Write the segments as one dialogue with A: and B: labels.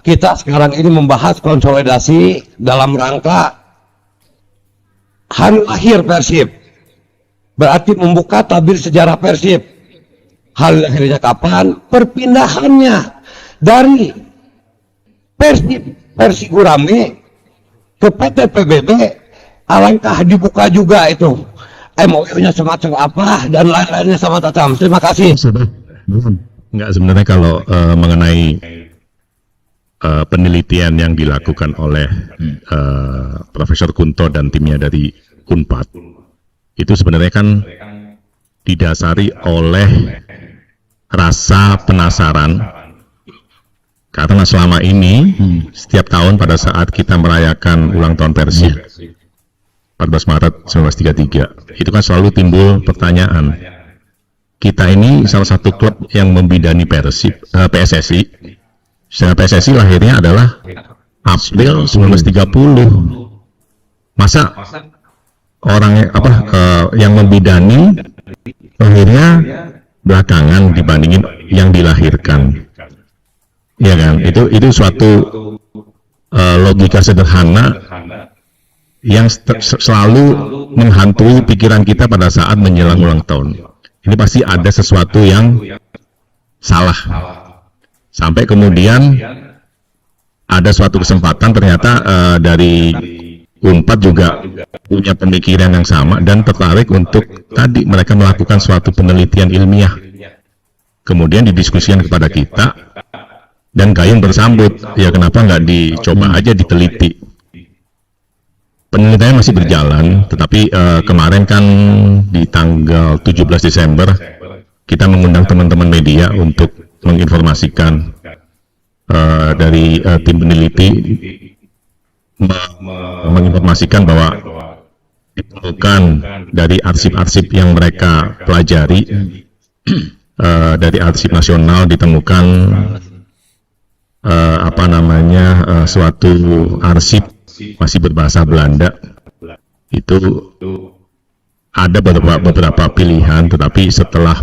A: kita sekarang ini membahas konsolidasi dalam rangka hari lahir Persib. Berarti membuka tabir sejarah Persib. Hari lahirnya kapan? Perpindahannya dari Persib Gurame ke PT PBB. Alangkah dibuka juga itu MOU-nya semacam apa dan lain-lainnya sama Tatam. Terima kasih.
B: Enggak, sebenarnya kalau mengenai penelitian yang dilakukan oleh Profesor Kunto dan timnya dari Unpad itu sebenarnya kan didasari oleh rasa penasaran, karena selama ini setiap tahun pada saat kita merayakan ulang tahun Persib 14 Maret 1933 itu kan selalu timbul pertanyaan, kita ini salah satu klub yang membidani Persib, PSSI. Sedangkan PSSI lahirnya adalah April 1930. Masa orang yang membidani lahirnya belakangan dibandingin yang dilahirkan, ya kan? Itu suatu logika sederhana yang selalu menghantui pikiran kita pada saat menjelang ulang tahun. Ini pasti ada sesuatu yang salah. Sampai kemudian ada suatu kesempatan ternyata dari Unpad juga punya pemikiran yang sama dan tertarik untuk tadi mereka melakukan suatu penelitian ilmiah. Kemudian didiskusikan kepada kita dan Gayung bersambut, ya kenapa nggak dicoba aja diteliti. Penelitiannya masih berjalan, tetapi kemarin kan di tanggal 17 Desember kita mengundang teman-teman media untuk menginformasikan dari tim peneliti menginformasikan bahwa ditemukan dari arsip-arsip yang mereka pelajari dari arsip nasional ditemukan suatu arsip masih berbahasa Belanda. Itu ada beberapa pilihan, tetapi setelah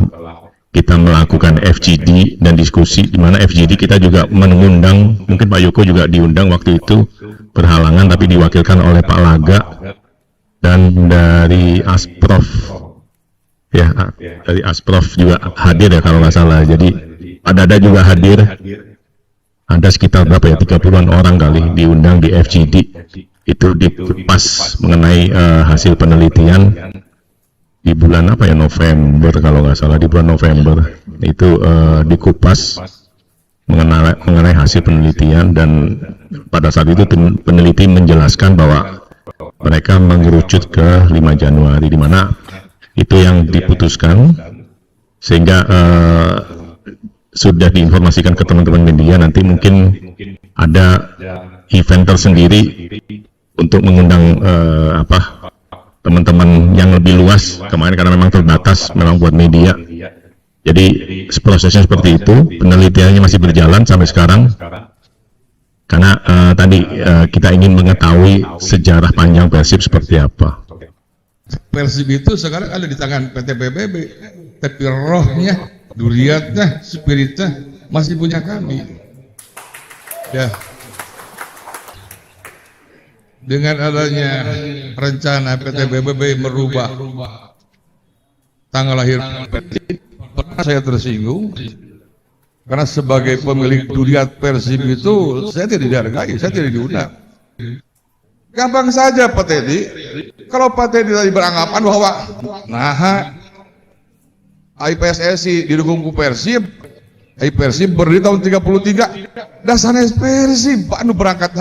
B: kita melakukan FGD dan diskusi, di mana FGD kita juga mengundang, mungkin Pak Yoko juga diundang waktu itu, berhalangan tapi diwakilkan oleh Pak Laga dan dari Asprof, ya dari Asprof juga hadir ya kalau nggak salah. Jadi Pak Dada juga hadir. Ada sekitar berapa ya, 30-an orang kali diundang di FGD. Itu dikupas mengenai hasil penelitian di bulan November kalau nggak salah, di bulan November itu dikupas mengenai hasil penelitian, dan pada saat itu peneliti menjelaskan bahwa mereka mengerucut ke 5 Januari, di mana itu yang diputuskan, sehingga sudah diinformasikan ke teman-teman media. Nanti mungkin ada event tersendiri untuk mengundang teman-teman yang lebih luas. Kemarin karena memang terbatas, memang buat media. Jadi prosesnya seperti itu. Penelitiannya masih berjalan sampai sekarang. Karena tadi kita ingin mengetahui sejarah panjang Persib seperti apa.
C: Persib itu sekarang ada di tangan PT PBB, tapi rohnya, duriatnya, spiritnya masih punya kami. Ya. Dengan adanya rencana PT PBB merubah tanggal lahir Persib, pernah saya tersinggung karena sebagai pemilik duriat Persib itu saya tidak dihargai, saya tidak diundang. Gampang saja Pak Teddy, kalau Pak Teddy tadi beranggapan bahwa PSSI didukung Persib, Persib berdiri tahun 33, dasarnya Persib, Pak berangkat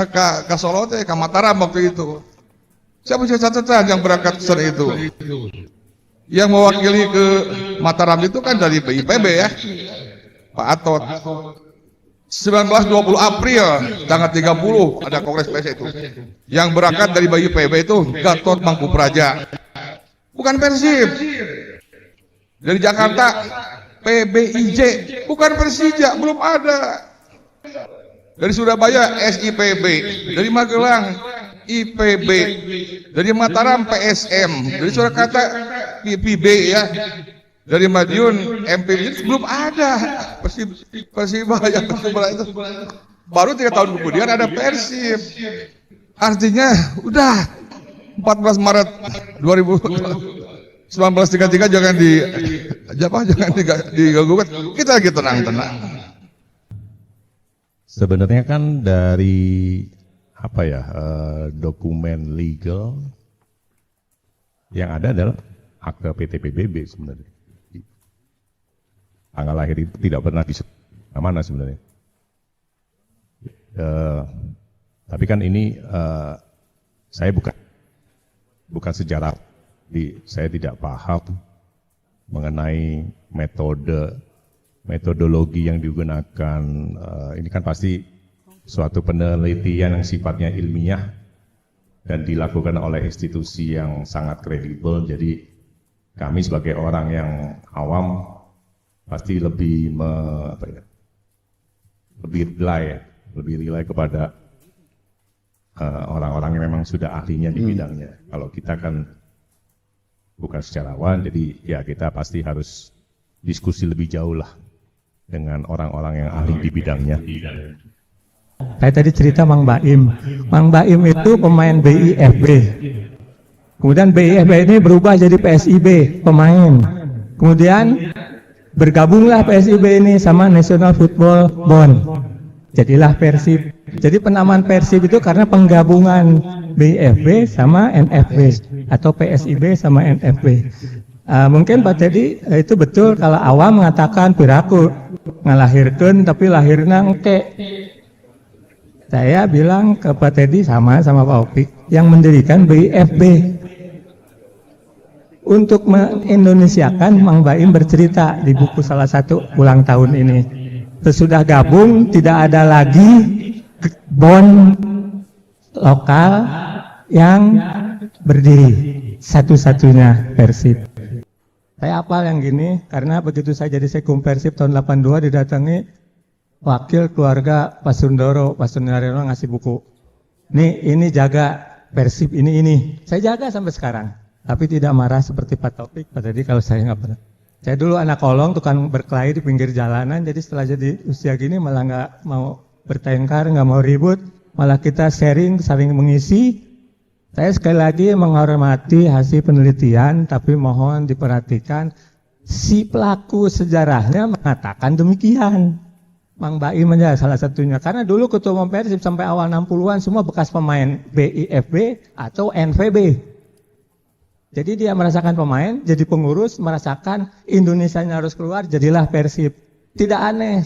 C: ke Solo ke Mataram waktu itu. Saya punya catatan yang berangkat ke sana itu. Yang mewakili ke Mataram itu kan dari PIPB ya, Pak Atot. 19-20 April tanggal 30 ada kongres PSSI itu. Yang berangkat dari PIPB itu Gatot Mangkupraja, bukan Persib. Dari Jakarta PBIJ, bukan Persija, belum ada. Dari Surabaya SIPB, dari Magelang IPB, dari Mataram PSM, dari Surakarta PIB ya, dari Madiun MPB, belum ada Persibaya itu. Baru 3 tahun kemudian ada Persib. Artinya udah 14 Maret 2019 33 jangan diganggu. Kita lagi tenang-tenang.
D: Sebenarnya kan dari dokumen legal yang ada adalah akte PT PBB sebenarnya. Tanggal lahir itu tidak pernah disebut mana sebenarnya. Tapi kan ini saya bukan sejarah, saya tidak paham mengenai metodologi yang digunakan. Ini kan pasti suatu penelitian yang sifatnya ilmiah dan dilakukan oleh institusi yang sangat kredibel. Jadi kami sebagai orang yang awam pasti lebih rely kepada orang-orang yang memang sudah ahlinya di bidangnya. Kalau kita kan bukan sejarawan, jadi ya kita pasti harus diskusi lebih jauh lah dengan orang-orang yang ahli di bidangnya.
E: Saya tadi cerita Mang Baim. Mang Baim itu pemain BIFB. Kemudian BIFB ini berubah jadi PSIB, pemain. Kemudian bergabunglah PSIB ini sama National Football Bond. Jadilah Persib. Jadi penamaan Persib itu karena penggabungan BIFB sama NFB atau PSIB sama NFB. Mungkin Pak Teddy itu betul kalau awam mengatakan piraku ngalahirkeun tapi lahirna engke. Saya bilang ke Pak Teddy sama Pak Opik yang mendirikan BIFB. Untuk mengindonesiakan, Mang Baim bercerita di buku salah satu ulang tahun ini. Sesudah gabung tidak ada lagi bond lokal yang berdiri, satu-satunya Persib. Saya hafal yang gini karena begitu saya jadi Sekum Persib tahun 82 didatangi wakil keluarga Pak Sundoro ngasih buku. Ini jaga Persib ini. Saya jaga sampai sekarang. Tapi tidak marah seperti Pak Taufik. Tadi kalau saya nggak pernah. Saya dulu anak kolong, tukang berkelahi di pinggir jalanan. Jadi setelah jadi usia gini malah nggak mau bertengkar, nggak mau ribut. Malah kita sharing, saling mengisi. Saya sekali lagi menghormati hasil penelitian, tapi mohon diperhatikan si pelaku sejarahnya mengatakan demikian. Mang Baim aja salah satunya. Karena dulu ketua umum Persib sampai awal 60-an semua bekas pemain BIFB atau NVB. Jadi dia merasakan pemain, jadi pengurus, merasakan Indonesianya harus keluar, jadilah Persib. Tidak aneh.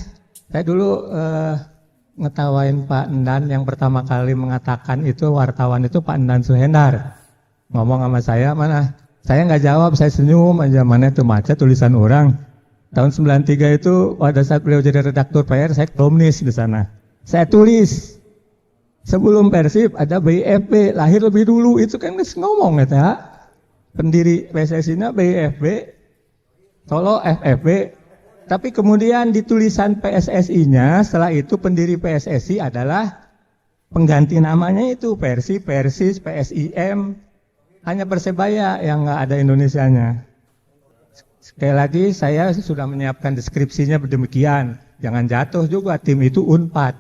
E: Saya dulu ngetawain Pak Endan yang pertama kali mengatakan itu wartawan itu Pak Endan Suhendar. Ngomong sama saya, mana? Saya nggak jawab, saya senyum aja, mana itu macet tulisan orang. Tahun 93 itu pada saat beliau jadi redaktur PR, saya kolumnis di sana. Saya tulis, sebelum Persib ada BIFB, lahir lebih dulu, itu kan ngomong ya. Pendiri PSSI-nya BIFB, Solo FFB, tapi kemudian di tulisan PSSI-nya setelah itu pendiri PSSI adalah pengganti namanya itu Persib, Persis, PSIM, hanya Persebaya yang nggak ada Indonesianya. Sekali lagi saya sudah menyiapkan deskripsinya demikian, jangan jatuh juga tim itu UNPAD,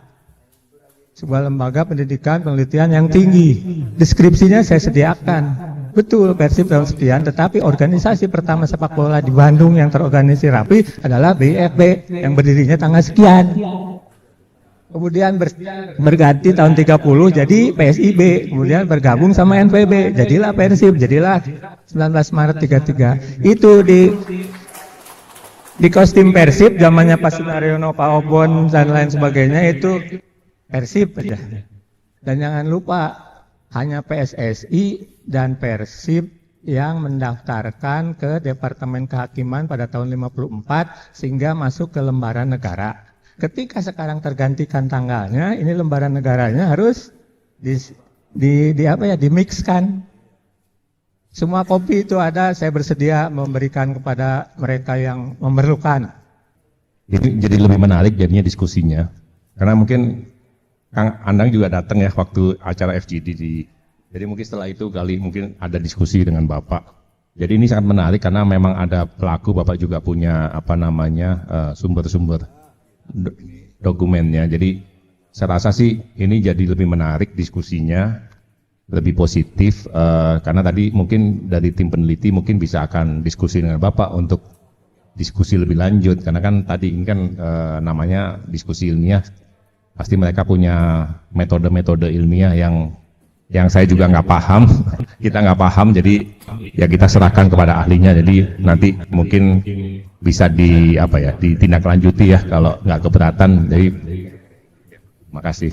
E: sebuah lembaga pendidikan penelitian yang tinggi. Deskripsinya saya sediakan. Betul, Persib tahun sekian, tetapi organisasi pertama sepak bola di Bandung yang terorganisir rapi adalah BIFB yang berdirinya tanggal sekian. Kemudian berganti tahun 30 jadi PSIB, kemudian bergabung sama NPB, jadilah Persib, jadilah 19 Maret 33. Itu di kostum Persib zamannya Pak Sunaryono, Pak Obon dan lain sebagainya itu Persib aja. Dan jangan lupa hanya PSSI dan Persib yang mendaftarkan ke Departemen Kehakiman pada tahun 54 sehingga masuk ke lembaran negara. Ketika sekarang tergantikan tanggalnya, ini lembaran negaranya harus dimixkan. Semua kopi itu ada, saya bersedia memberikan kepada mereka yang memerlukan.
D: Jadi lebih menarik jadinya diskusinya. Karena mungkin Kang Andang juga datang ya waktu acara FGD jadi mungkin setelah itu kali mungkin ada diskusi dengan Bapak. Jadi ini sangat menarik karena memang ada pelaku, Bapak juga punya sumber-sumber dokumennya. Jadi saya rasa sih ini jadi lebih menarik diskusinya, lebih positif, karena tadi mungkin dari tim peneliti mungkin bisa akan diskusi dengan Bapak untuk diskusi lebih lanjut, karena kan tadi ini kan namanya diskusi ilmiah, pasti mereka punya metode-metode ilmiah yang saya juga nggak paham, kita nggak paham, jadi ya kita serahkan kepada ahlinya, jadi nanti mungkin bisa ditindaklanjuti ya kalau nggak keberatan. Jadi makasih.